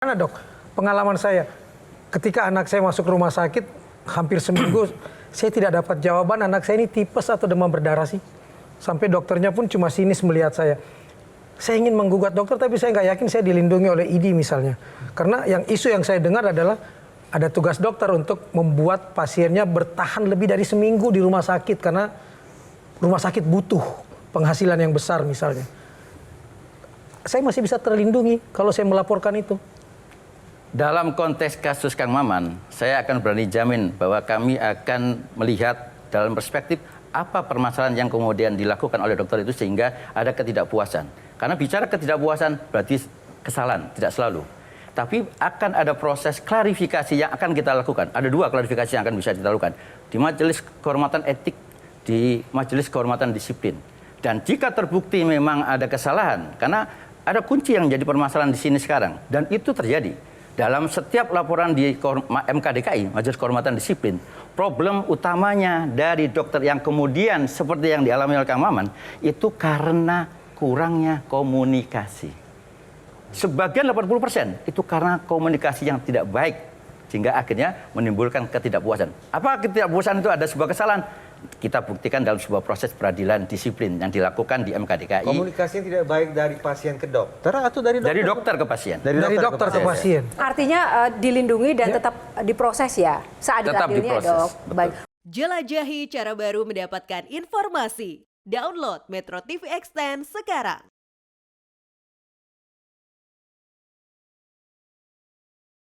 Karena dok, pengalaman saya ketika anak saya masuk rumah sakit hampir seminggu, saya tidak dapat jawaban anak saya ini tipes atau demam berdarah sih. Sampai dokternya pun cuma sinis melihat saya. Saya ingin menggugat dokter tapi saya nggak yakin saya dilindungi oleh ID misalnya. Karena yang isu yang saya dengar adalah ada tugas dokter untuk membuat pasiennya bertahan lebih dari seminggu di rumah sakit karena rumah sakit butuh penghasilan yang besar misalnya. Saya masih bisa terlindungi kalau saya melaporkan itu. Dalam konteks kasus Kang Maman, saya akan berani jamin bahwa kami akan melihat dalam perspektif apa permasalahan yang kemudian dilakukan oleh dokter itu sehingga ada ketidakpuasan. Karena bicara ketidakpuasan berarti kesalahan, tidak selalu. Tapi akan ada proses klarifikasi yang akan kita lakukan. Ada dua klarifikasi yang akan bisa kita lakukan. Di Majelis Kehormatan Etik, di Majelis Kehormatan Disiplin. Dan jika terbukti memang ada kesalahan, karena ada kunci yang jadi permasalahan di sini sekarang. Dan itu terjadi. Dalam setiap laporan di MKDKI, Majelis Kehormatan Disiplin, problem utamanya dari dokter yang kemudian seperti yang dialami oleh Kang Maman, itu karena kurangnya komunikasi. Sebagian 80% itu karena komunikasi yang tidak baik, sehingga akhirnya menimbulkan ketidakpuasan. Apa ketidakpuasan itu ada sebuah kesalahan? Kita buktikan dalam sebuah proses peradilan disiplin yang dilakukan di MKDKI. Komunikasi yang tidak baik dari pasien ke dokter atau dari dokter? Dari dokter ke pasien. Dari dokter ke pasien. Artinya dilindungi dan tetap diproses ya, seadil-adilnya dok. Baik. Jelajahi cara baru mendapatkan informasi. Download Metro TV Extend sekarang.